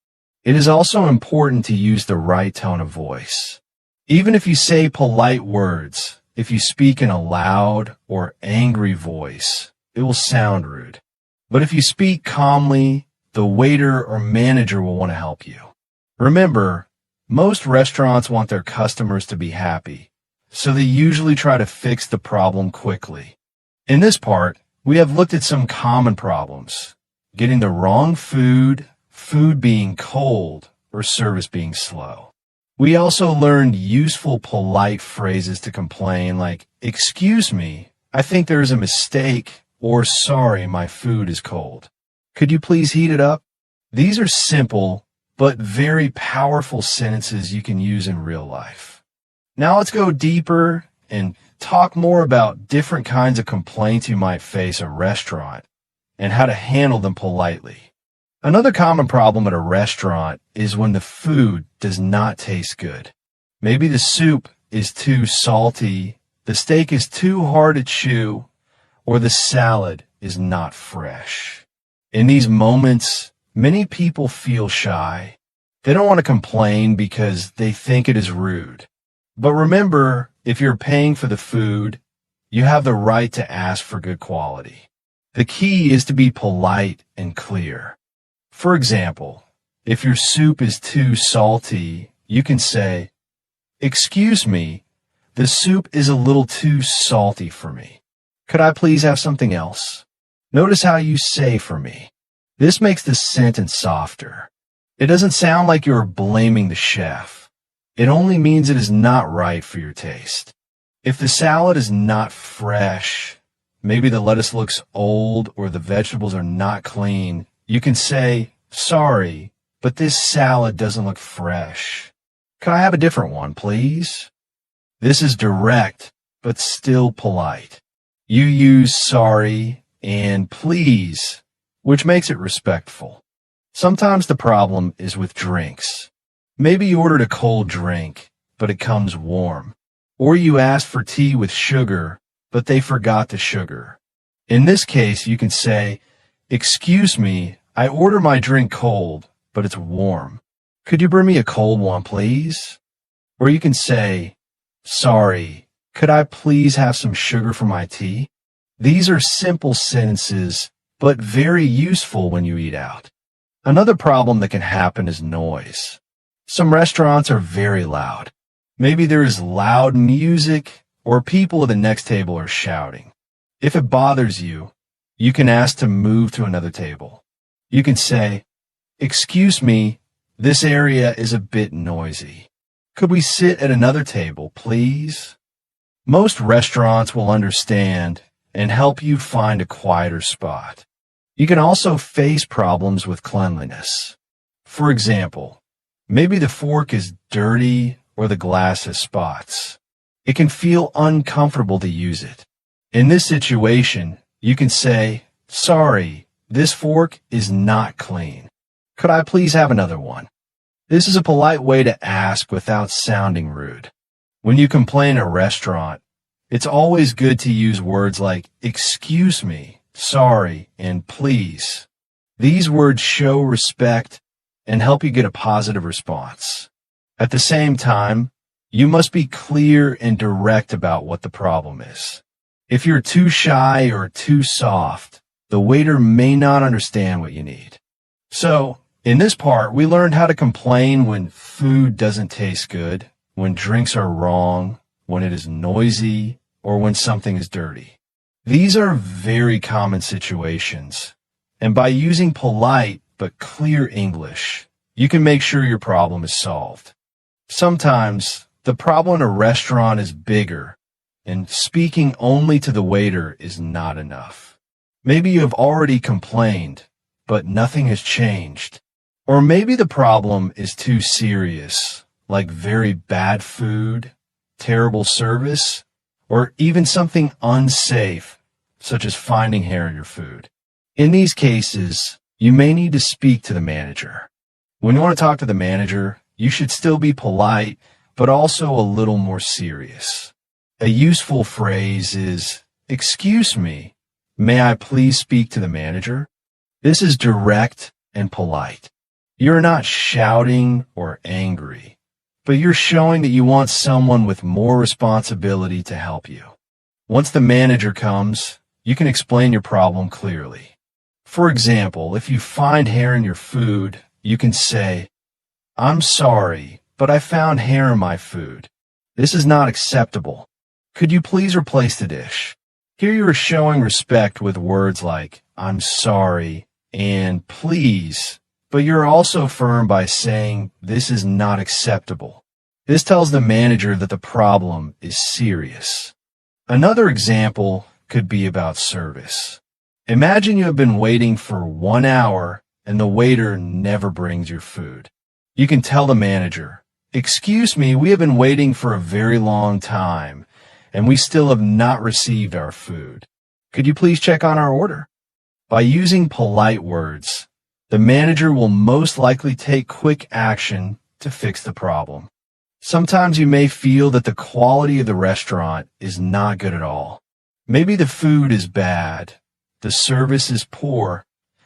It is also important to use the right tone of voice. Even if you say polite words, if you speak in a loud or angry voice, it will sound rude. But if you speak calmly, the waiter or manager will want to help you. Remember, most restaurants want their customers to be happy, so they usually try to fix the problem quickly. In this part, we have looked at some common problems: getting the wrong food, food being cold, or service being slow. We also learned useful, polite phrases to complain, like, "Excuse me, I think there is a mistake," or "Sorry, my food is cold. Could you please heat it up?" These are simple, but very powerful sentences you can use in real life. Now let's go deeper and talk more about different kinds of complaints you might face at a restaurant and how to handle them politely. Another common problem at a restaurant is when the food does not taste good. Maybe the soup is too salty, the steak is too hard to chew, or the salad is not fresh. In these moments, many people feel shy. They don't want to complain because they think it is rude. But remember, if you're paying for the food, you have the right to ask for good quality. The key is to be polite and clear. For example, if your soup is too salty, you can say, "Excuse me, the soup is a little too salty for me. Could I please have something else?" Notice how you say "for me." This makes the sentence softer. It doesn't sound like you're blaming the chef. It only means it is not right for your taste. If the salad is not fresh, maybe the lettuce looks old or the vegetables are not clean, you can say, "Sorry, but this salad doesn't look fresh. Could I have a different one, please?" This is direct, but still polite. You use "sorry" and "please," which makes it respectful. Sometimes the problem is with drinks. Maybe you ordered a cold drink, but it comes warm. Or you asked for tea with sugar, but they forgot the sugar. In this case, you can say, "Excuse me, I order my drink cold, but it's warm. Could you bring me a cold one, please?" Or you can say, "Sorry, could I please have some sugar for my tea?" These are simple sentences, but very useful when you eat out. Another problem that can happen is noise. Some restaurants are very loud. Maybe there is loud music, or people at the next table are shouting. If it bothers you, you can ask to move to another table. You can say, "Excuse me, this area is a bit noisy. Could we sit at another table, please?" Most restaurants will understand and help you find a quieter spot. You can also face problems with cleanliness. For example, maybe the fork is dirty or the glass has spots. It can feel uncomfortable to use it. In this situation, you can say, "Sorry, this fork is not clean. Could I please have another one?" This is a polite way to ask without sounding rude. When you complain at a restaurant, it's always good to use words like "excuse me," "sorry," and "please." These words show respect and help you get a positive response. At the same time, you must be clear and direct about what the problem is. If you're too shy or too soft, the waiter may not understand what you need. So, in this part, we learned how to complain when food doesn't taste good, when drinks are wrong, when it is noisy, or when something is dirty. These are very common situations, and by using polite but clear English, you can make sure your problem is solved. Sometimes, the problem in a restaurant is bigger, and speaking only to the waiter is not enough. Maybe you have already complained, but nothing has changed. Or maybe the problem is too serious, like very bad food, terrible service, or even something unsafe, such as finding hair in your food. In these cases, you may need to speak to the manager. When you want to talk to the manager, you should still be polite, but also a little more serious. A useful phrase is, "Excuse me, may I please speak to the manager?" This is direct and polite. You're not shouting or angry, but you're showing that you want someone with more responsibility to help you. Once the manager comes, you can explain your problem clearly. For example, if you find hair in your food, you can say, "I'm sorry, but I found hair in my food. This is not acceptable. Could you please replace the dish?" Here you are showing respect with words like, "I'm sorry," and "please," but you're also firm by saying, "This is not acceptable." This tells the manager that the problem is serious. Another example could be about service. Imagine you have been waiting for 1 hour and the waiter never brings your food. You can tell the manager, "Excuse me, we have been waiting for a very long time, and we still have not received our food. Could you please check on our order?" By using polite words, the manager will most likely take quick action to fix the problem. Sometimes you may feel that the quality of the restaurant is not good at all. Maybe the food is bad, the service is poor,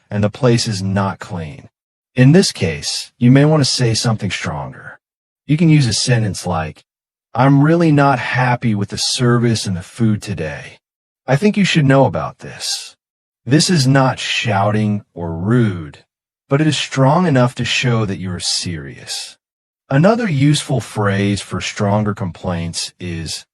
and the place is not clean. In this case, you may want to say something stronger. You can use a sentence like, "I'm really not happy with the service and the food today. I think you should know about this." This is not shouting or rude, but it is strong enough to show that you are serious. Another useful phrase for stronger complaints is,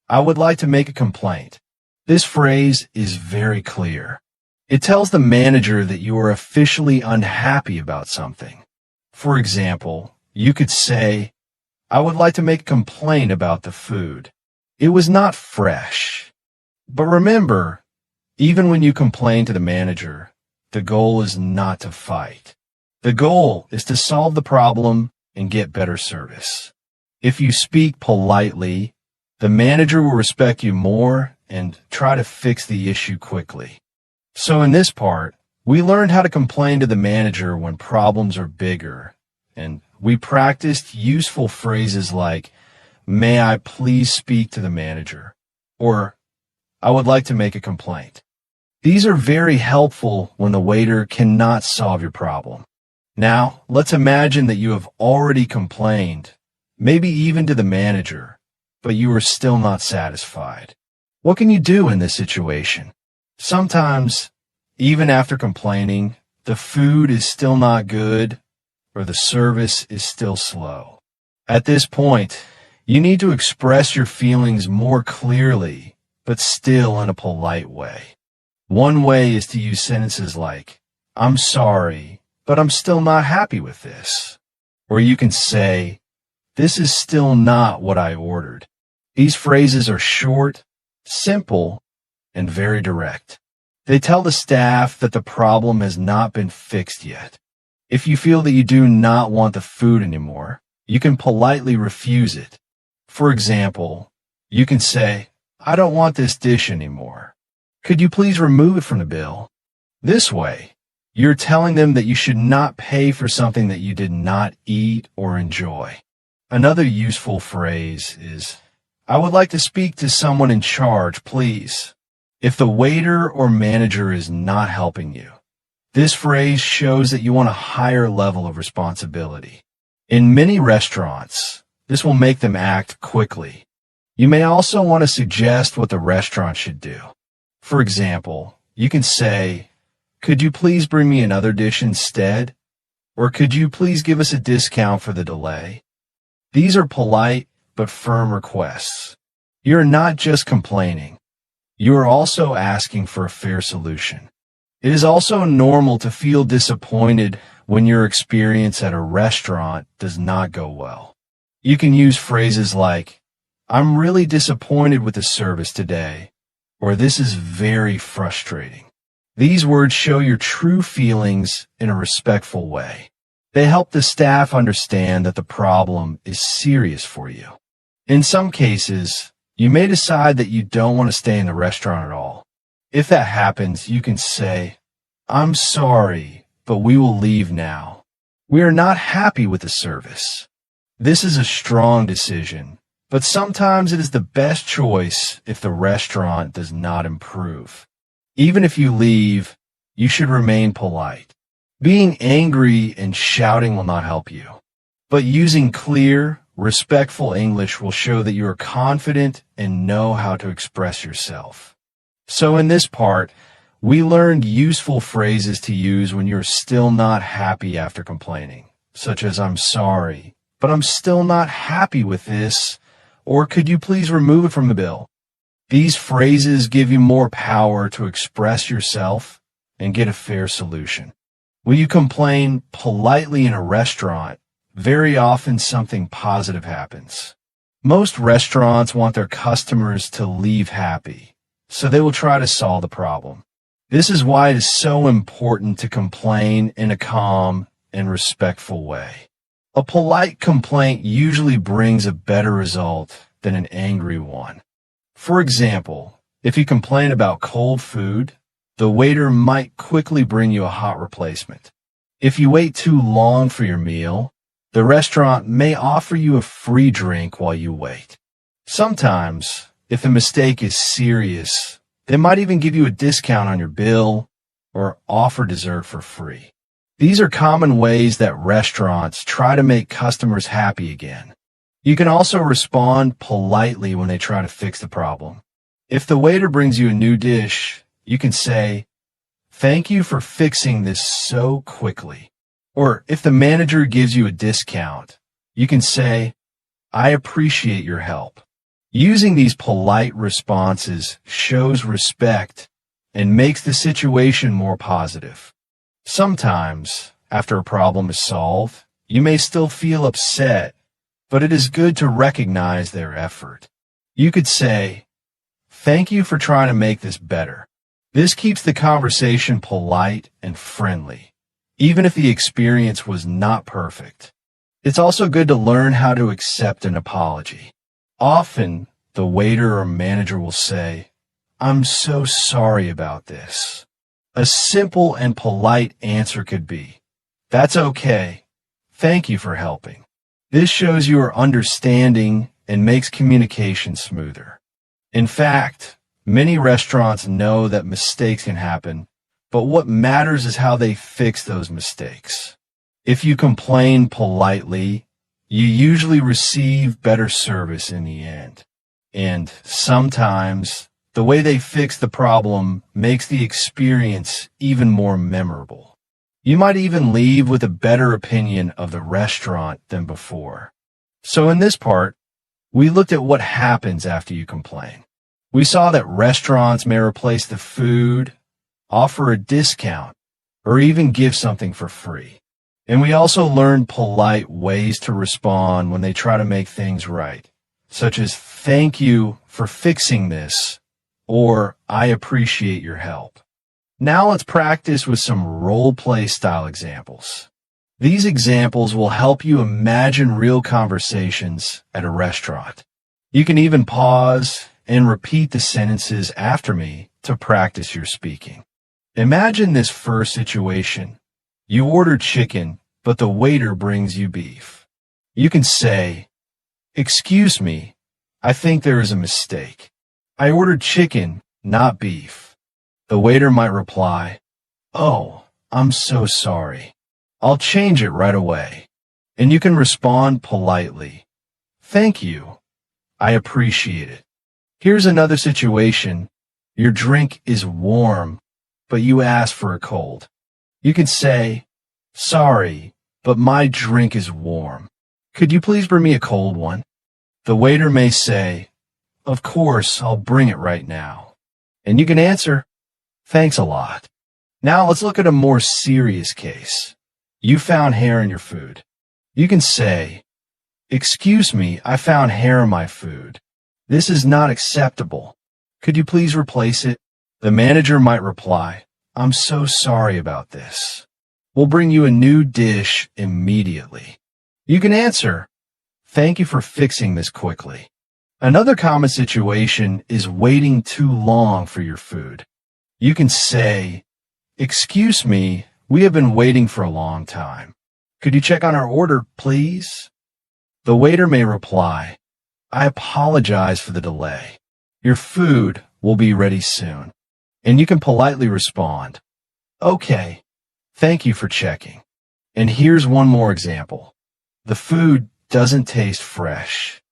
"I would like to make a complaint." This phrase is very clear. It tells the manager that you are officially unhappy about something. For example, you could say, "I would like to make a complaint about the food. It was not fresh." But remember, even when you complain to the manager, the goal is not to fight. The goal is to solve the problem and get better service. If you speak politely, the manager will respect you more and try to fix the issue quickly. So in this part, we learned how to complain to the manager when problems are bigger, and we practiced useful phrases like, "May I please speak to the manager?" or "I would like to make a complaint." These are very helpful when the waiter cannot solve your problem. Now, let's imagine that you have already complained, maybe even to the manager, but you are still not satisfied. What can you do in this situation? Sometimes, even after complaining, the food is still not good or the service is still slow. At this point, you need to express your feelings more clearly, but still in a polite way. One way is to use sentences like, "I'm sorry, but I'm still not happy with this." Or you can say, "This is still not what I ordered." These phrases are short, simple, and very direct. They tell the staff that the problem has not been fixed yet. If you feel that you do not want the food anymore, you can politely refuse it. For example, you can say, "I don't want this dish anymore. Could you please remove it from the bill?" This way, you're telling them that you should not pay for something that you did not eat or enjoy. Another useful phrase is, "I would like to speak to someone in charge, please." If the waiter or manager is not helping you, this phrase shows that you want a higher level of responsibility. In many restaurants, this will make them act quickly. You may also want to suggest what the restaurant should do. For example, you can say, "Could you please bring me another dish instead?" Or "Could you please give us a discount for the delay?" These are polite but firm requests. You're not just complaining. You are also asking for a fair solution. It is also normal to feel disappointed when your experience at a restaurant does not go well. You can use phrases like, "I'm really disappointed with the service today," or "This is very frustrating." These words show your true feelings in a respectful way. They help the staff understand that the problem is serious for you. In some cases, you may decide that you don't want to stay in the restaurant at all. If that happens, you can say, "I'm sorry, but we will leave now. We are not happy with the service." This is a strong decision, but sometimes it is the best choice if the restaurant does not improve. Even if you leave, you should remain polite. Being angry and shouting will not help you, but using clear, respectful English will show that you are confident and know how to express yourself. So in this part, we learned useful phrases to use when you're still not happy after complaining, such as "I'm sorry, but I'm still not happy with this," or "Could you please remove it from the bill?" These phrases give you more power to express yourself and get a fair solution. When you complain politely in a restaurant, very often something positive happens. Most restaurants want their customers to leave happy, so they will try to solve the problem. This is why it is so important to complain in a calm and respectful way. A polite complaint usually brings a better result than an angry one. For example, if you complain about cold food, the waiter might quickly bring you a hot replacement. If you wait too long for your meal, the restaurant may offer you a free drink while you wait. Sometimes, if the mistake is serious, they might even give you a discount on your bill or offer dessert for free. These are common ways that restaurants try to make customers happy again. You can also respond politely when they try to fix the problem. If the waiter brings you a new dish, you can say, "Thank you for fixing this so quickly." Or if the manager gives you a discount, you can say, "I appreciate your help." Using these polite responses shows respect and makes the situation more positive. Sometimes, after a problem is solved, you may still feel upset, but it is good to recognize their effort. You could say, "Thank you for trying to make this better." This keeps the conversation polite and friendly, even if the experience was not perfect. It's also good to learn how to accept an apology. Often, the waiter or manager will say, "I'm so sorry about this." A simple and polite answer could be, "That's okay. Thank you for helping." This shows you are understanding and makes communication smoother. In fact, many restaurants know that mistakes can happen, but what matters is how they fix those mistakes. If you complain politely, you usually receive better service in the end. And sometimes, the way they fix the problem makes the experience even more memorable. You might even leave with a better opinion of the restaurant than before. So in this part, we looked at what happens after you complain. We saw that restaurants may replace the food, offer a discount, or even give something for free. And we also learned polite ways to respond when they try to make things right, such as "Thank you for fixing this," or "I appreciate your help." Now let's practice with some role-play style examples. These examples will help you imagine real conversations at a restaurant. You can even pause and repeat the sentences after me to practice your speaking. Imagine this first situation. You order chicken, but the waiter brings you beef. You can say, "Excuse me, I think there is a mistake. I ordered chicken, not beef." The waiter might reply, "Oh, I'm so sorry. I'll change it right away." And you can respond politely, "Thank you. I appreciate it." Here's another situation. Your drink is warm, but you ask for a cold. You can say, "Sorry, but my drink is warm. Could you please bring me a cold one?" The waiter may say, "Of course, I'll bring it right now." And you can answer, "Thanks a lot." Now let's look at a more serious case. You found hair in your food. You can say, "Excuse me, I found hair in my food. This is not acceptable. Could you please replace it?" The manager might reply, "I'm so sorry about this. We'll bring you a new dish immediately." You can answer, "Thank you for fixing this quickly." Another common situation is waiting too long for your food. You can say, "Excuse me, we have been waiting for a long time. Could you check on our order, please?" The waiter may reply, "I apologize for the delay. Your food will be ready soon." And you can politely respond, "Okay, thank you for checking." And here's one more example. The food doesn't taste fresh.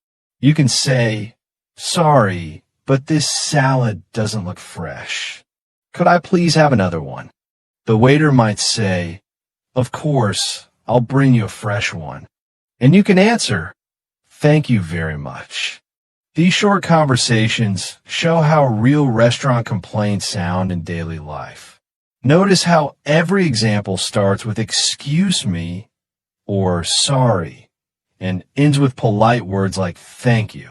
You can say, "Sorry, but this salad doesn't look fresh. Could I please have another one?" The waiter might say, "Of course, I'll bring you a fresh one." And you can answer, "Thank you very much." These short conversations show how real restaurant complaints sound in daily life. Notice how every example starts with "excuse me" or "sorry" and ends with polite words like "thank you."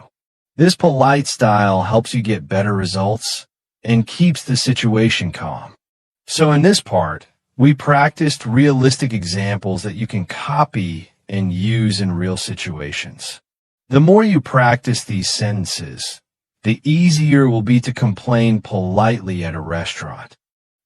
This polite style helps you get better results and keeps the situation calm. So in this part, we practiced realistic examples that you can copy and use in real situations. The more you practice these sentences, the easier it will be to complain politely at a restaurant.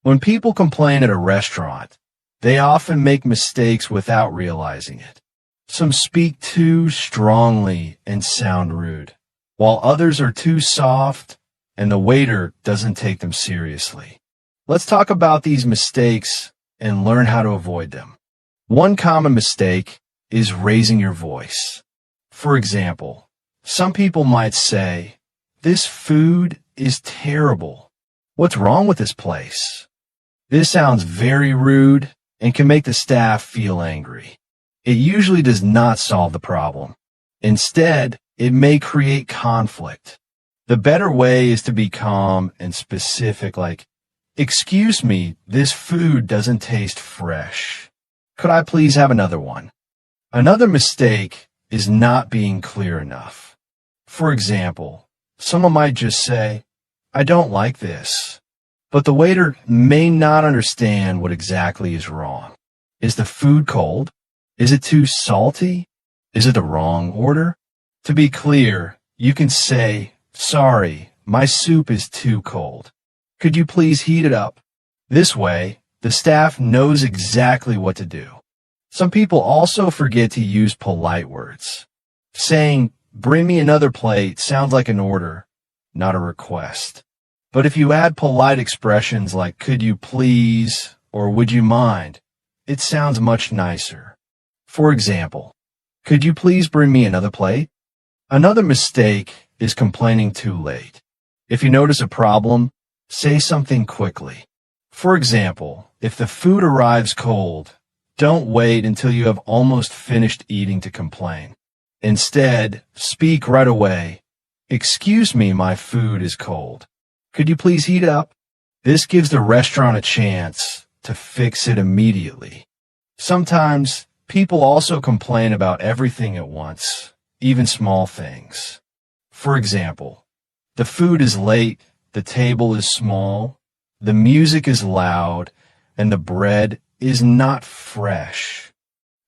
When people complain at a restaurant, they often make mistakes without realizing it. Some speak too strongly and sound rude, while others are too soft and the waiter doesn't take them seriously. Let's talk about these mistakes and learn how to avoid them. One common mistake is raising your voice. For example, some people might say, "This food is terrible. What's wrong with this place?" This sounds very rude and can make the staff feel angry. It usually does not solve the problem. Instead, it may create conflict. The better way is to be calm and specific, like, "Excuse me, this food doesn't taste fresh. Could I please have another one?" Another mistake is not being clear enough. For example, someone might just say, "I don't like this," but the waiter may not understand what exactly is wrong. Is the food cold? Is it too salty? Is it the wrong order? To be clear, you can say, "Sorry, my soup is too cold. Could you please heat it up?" This way, the staff knows exactly what to do. Some people also forget to use polite words. Saying, "Bring me another plate" sounds like an order, not a request. But if you add polite expressions like "could you please" or "would you mind," it sounds much nicer. For example, "Could you please bring me another plate?" Another mistake is complaining too late. If you notice a problem, say something quickly. For example, if the food arrives cold, don't wait until you have almost finished eating to complain. Instead, speak right away. "Excuse me, my food is cold. Could you please heat it up?" This gives the restaurant a chance to fix it immediately. Sometimes, people also complain about everything at once, even small things. For example, the food is late, the table is small, the music is loud, and the bread is not fresh.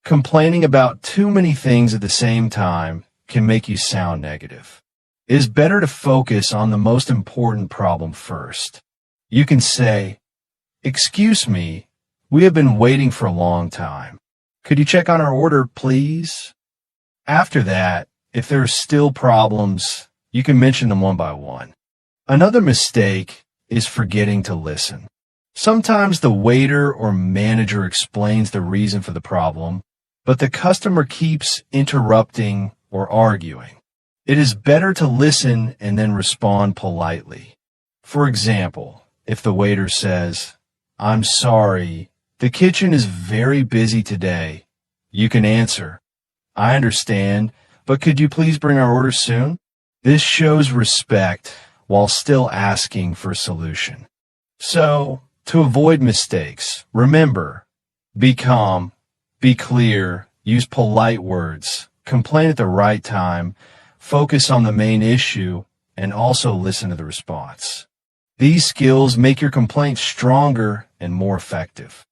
Complaining about too many things at the same time can make you sound negative. It is better to focus on the most important problem first. You can say, "Excuse me, we have been waiting for a long time. Could you check on our order, please?" After that, if there are still problems, you can mention them one by one. Another mistake is forgetting to listen. Sometimes the waiter or manager explains the reason for the problem, but the customer keeps interrupting or arguing. It is better to listen and then respond politely. For example, if the waiter says, "I'm sorry, the kitchen is very busy today," you can answer, "I understand, but could you please bring our order soon?" This shows respect while still asking for a solution. So, to avoid mistakes, remember, be calm, be clear, use polite words, complain at the right time, focus on the main issue, and also listen to the response. These skills make your complaint stronger and more effective.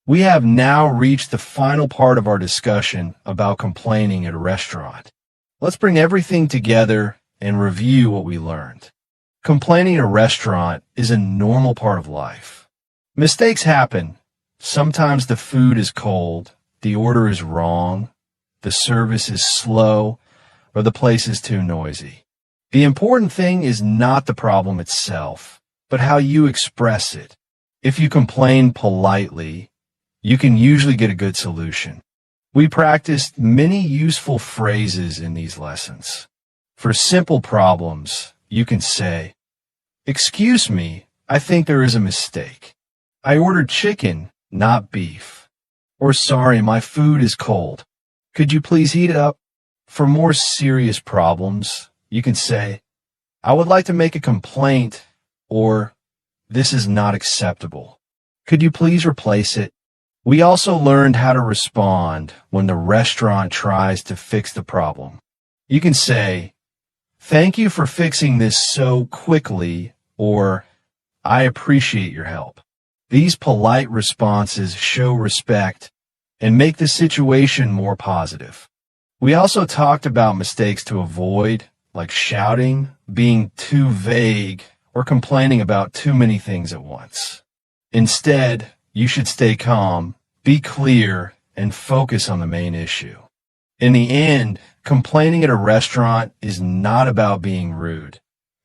We have now reached the final part of our discussion about complaining at a restaurant. Let's bring everything together and review what we learned. Complaining at a restaurant is a normal part of life. Mistakes happen. Sometimes the food is cold, the order is wrong, the service is slow, or the place is too noisy. The important thing is not the problem itself, but how you express it. If you complain politely, you can usually get a good solution. We practiced many useful phrases in these lessons. For simple problems, you can say, "Excuse me, I think there is a mistake. I ordered chicken, not beef." Or, "Sorry, my food is cold. Could you please heat it up?" For more serious problems, you can say, "I would like to make a complaint," or "This is not acceptable. Could you please replace it?" We also learned how to respond when the restaurant tries to fix the problem. You can say, "Thank you for fixing this so quickly," or "I appreciate your help." These polite responses show respect and make the situation more positive. We also talked about mistakes to avoid, like shouting, being too vague, or complaining about too many things at once. Instead, you should stay calm, be clear, and focus on the main issue. In the end, complaining at a restaurant is not about being rude.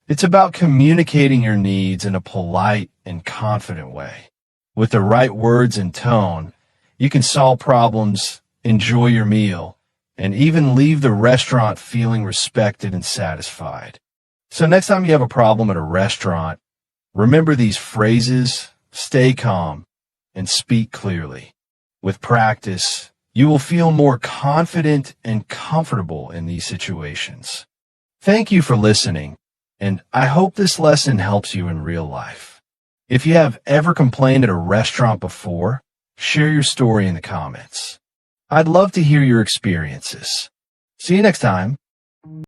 It's about communicating your needs in a polite and confident way. With the right words and tone, you can solve problems, enjoy your meal, and even leave the restaurant feeling respected and satisfied. So next time you have a problem at a restaurant, remember these phrases, stay calm, and speak clearly. With practice, you will feel more confident and comfortable in these situations. Thank you for listening, and I hope this lesson helps you in real life. If you have ever complained at a restaurant before, share your story in the comments. I'd love to hear your experiences. See you next time.